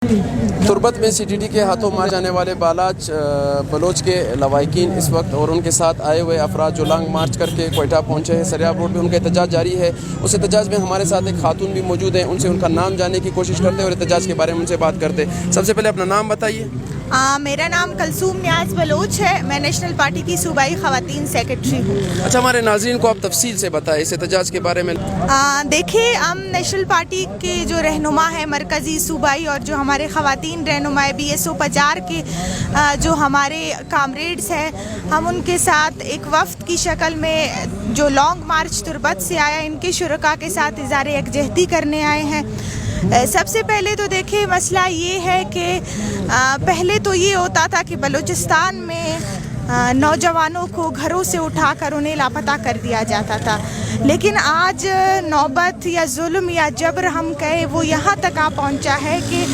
تربت میں C T D کے ہاتھوں مارے جانے والے بالاچ بلوچ کے لواحقین اس وقت اور ان کے ساتھ آئے ہوئے افراد جو لانگ مارچ کر کے کوئٹہ پہنچے ہیں، سریاب روڈ پہ ان کا احتجاج جاری ہے۔ اس احتجاج میں ہمارے ساتھ ایک خاتون بھی موجود ہیں، ان سے ان کا نام جاننے کی کوشش کرتے اور احتجاج کے بارے میں ان سے بات کرتے۔ سب سے پہلے اپنا نام بتائیے۔ میرا نام کلثوم نیاز بلوچ ہے، میں نیشنل پارٹی کی صوبائی خواتین سیکرٹری ہوں۔ اچھا، ہمارے ناظرین کو آپ تفصیل سے بتائیں اس احتجاج کے بارے میں۔ دیکھیے، ہم نیشنل پارٹی کے جو رہنما ہیں مرکزی صوبائی اور جو ہمارے خواتین رہنما BSO پچار کے جو ہمارے کامریڈز ہیں، ہم ان کے ساتھ ایک وفد کی شکل میں جو لانگ مارچ تربت سے آیا، ان کے شرکاء کے ساتھ اظہار یکجہتی کرنے آئے ہیں۔ سب سے پہلے تو دیکھیں، مسئلہ یہ ہے کہ پہلے تو یہ ہوتا تھا کہ بلوچستان میں نوجوانوں کو گھروں سے اٹھا کر انہیں لاپتہ کر دیا جاتا تھا، لیکن آج نوبت یا ظلم یا جبر ہم کہیں وہ یہاں تک آ پہنچا ہے کہ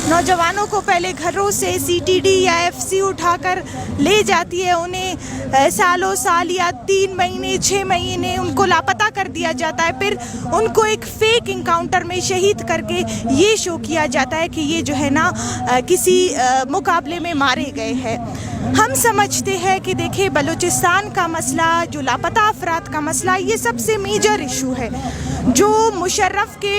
نوجوانوں کو پہلے گھروں سے CTD یا FC اٹھا کر لے جاتی ہے، انہیں سالوں سال یا 3 مہینے 6 مہینے ان کو لاپتہ کر دیا جاتا ہے، پھر ان کو ایک فیک انکاؤنٹر میں شہید کر کے یہ شو کیا جاتا ہے کہ یہ جو ہے نا کسی مقابلے میں مارے گئے ہیں۔ ہم سمجھتے ہیں کہ دیکھیں، بلوچستان کا مسئلہ، جو لاپتہ افراد کا مسئلہ، یہ سب سے میجر ایشو ہے، جو مشرف کے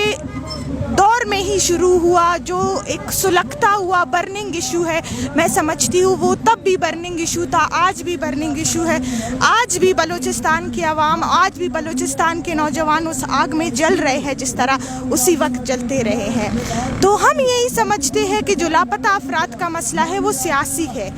دور میں ہی شروع ہوا، جو ایک سلگتا ہوا برننگ ایشو ہے۔ میں سمجھتی ہوں وہ تب بھی برننگ ایشو تھا، آج بھی برننگ ایشو ہے۔ آج بھی بلوچستان کی عوام، آج بھی بلوچستان کے نوجوان اس آگ میں جل رہے ہیں جس طرح اسی وقت جلتے رہے ہیں۔ تو ہم یہی سمجھتے ہیں کہ جو لاپتہ افراد کا مسئلہ ہے وہ سیاسی ہے۔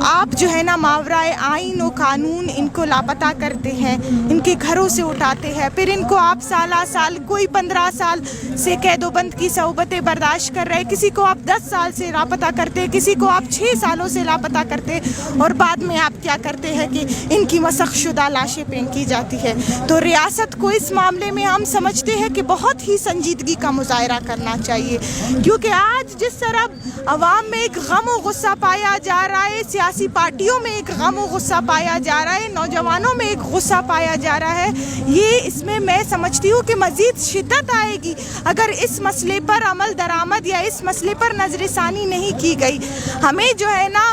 آپ جو ہے نا ماورائے آئین و قانون ان کو لاپتہ کرتے ہیں، ان کے گھروں سے اٹھاتے ہیں، پھر ان کو آپ سالہ سال، کوئی 15 سال سے قید و بند کی صحبتیں برداشت کر رہے، کسی کو آپ 10 سال سے لاپتہ کرتے، کسی کو آپ 6 سالوں سے لاپتہ کرتے، اور بعد میں آپ کیا کرتے ہیں کہ ان کی مسخ شدہ لاشیں پھینکی جاتی ہے۔ تو ریاست کو اس معاملے میں ہم سمجھتے ہیں کہ بہت ہی سنجیدگی کا مظاہرہ کرنا چاہیے، کیونکہ آج جس طرح عوام میں ایک غم و غصہ پایا جا رہا ہے، سیاسی پارٹیوں میں ایک غم و غصہ پایا جا رہا ہے، نوجوانوں میں ایک غصہ پایا جا رہا ہے، یہ اس میں سمجھتی ہوں کہ مزید شدت آئے گی اگر اس مسئلے پر عمل درآمد یا اس مسئلے پر نظر ثانی نہیں کی گئی۔ ہمیں جو ہے نا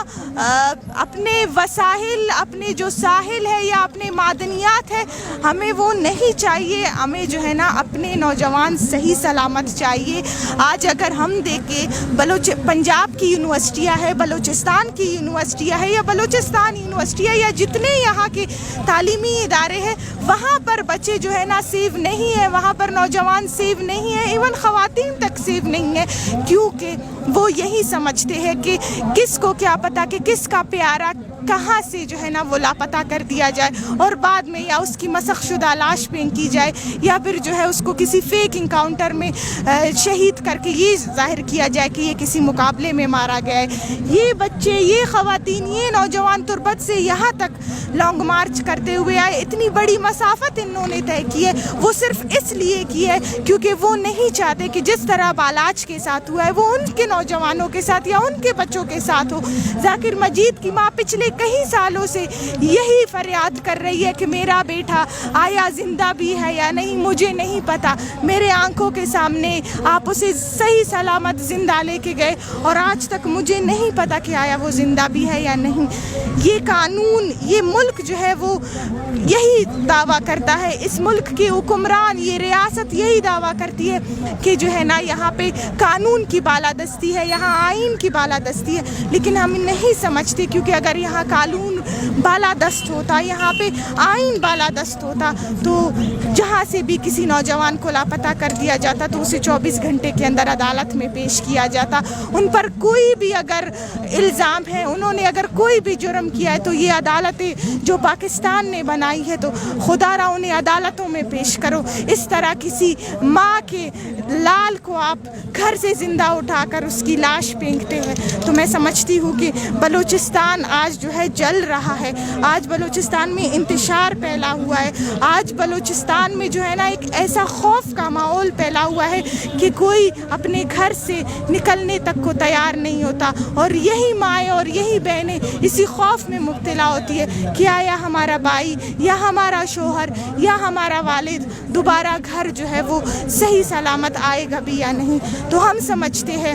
اپنے وسائل، اپنے جو ساحل ہے یا اپنے معدنیات ہے، ہمیں وہ نہیں چاہیے، ہمیں جو ہے نا اپنے نوجوان صحیح سلامت چاہیے۔ آج اگر ہم دیکھیں پنجاب کی یونیورسٹیاں ہے، بلوچستان کی یونیورسٹیاں ہے، یا بلوچستان یونیورسٹیاں یا جتنے یہاں کے تعلیمی ادارے ہیں، وہاں پر بچے جو ہے نا سیو نہیں ہیں، وہاں پر نوجوان سیو نہیں ہیں، ایون خواتین تک سیو نہیں ہیں، کیونکہ وہ یہی سمجھتے ہیں کہ کس کو کیا پتا کہ کس کا پیارا کہاں سے جو ہے نا وہ لاپتہ کر دیا جائے، اور بعد میں یا اس کی مسخ شدہ لاش پھینکی جائے، یا پھر جو ہے اس کو کسی فیک انکاؤنٹر میں شہید کر کے یہ ظاہر کیا جائے کہ یہ کسی مقابلے میں مارا گیا ہے۔ یہ بچے، یہ خواتین، یہ نوجوان تربت سے یہاں تک لانگ مارچ کرتے ہوئے آئے، اتنی بڑی مسافت انہوں نے طے کی ہے، وہ صرف اس لیے کی ہے کیونکہ وہ نہیں چاہتے کہ جس طرح بالاچ کے ساتھ ہوا ہے وہ ان کے نوجوانوں کے ساتھ یا ان کے بچوں کے ساتھ ہو۔ ذاکر مجید کی ماں پچھلے کئی سالوں سے یہی فریاد کر رہی ہے کہ میرا بیٹا آیا زندہ بھی ہے یا نہیں مجھے نہیں پتا، میرے آنکھوں کے سامنے آپ اسے صحیح سلامت زندہ لے کے گئے اور آج تک مجھے نہیں پتا کہ آیا وہ زندہ بھی ہے یا نہیں۔ یہ قانون، یہ ملک جو ہے وہ یہی دعویٰ کرتا ہے، اس ملک کے حکمران، یہ ریاست یہی دعویٰ کرتی ہے کہ جو ہے نا یہاں پہ قانون کی بالادستی ہے، یہاں آئین کی بالادستی ہے، لیکن ہم نہیں سمجھتے، کیونکہ اگر یہاں قانون بالادست ہوتا، یہاں پہ آئین بالادست ہوتا، تو جہاں سے بھی کسی نوجوان کو لاپتہ کر دیا جاتا تو اسے 24 گھنٹے کے اندر عدالت میں پیش کیا جاتا۔ ان پر کوئی بھی اگر الزام ہے، انہوں نے اگر کوئی بھی جرم کیا ہے تو یہ عدالتیں جو پاکستان نے بنائی ہے تو خدا را انہیں عدالتوں میں پیش کرو۔ اس طرح کسی ماں کے لال کو آپ گھر سے زندہ اٹھا کر اس کی لاش پھینکتے ہیں، تو میں سمجھتی ہوں کہ بلوچستان آج جو ہے جل رہا ہے، آج بلوچستان میں انتشار پھیلا ہوا ہے، آج بلوچستان میں جو ہے نا ایک ایسا خوف کا ماحول پھیلا ہوا ہے کہ کوئی اپنے گھر سے نکلنے تک کو تیار نہیں ہوتا، اور یہی مائیں اور یہی بہنیں اسی خوف میں مبتلا ہوتی ہے کہ آیا ہمارا بھائی یا ہمارا شوہر یا ہمارا والد دوبارہ گھر جو ہے وہ صحیح سلامت آئے گا بھی یا نہیں۔ تو ہم سمجھتے ہیں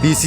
DC,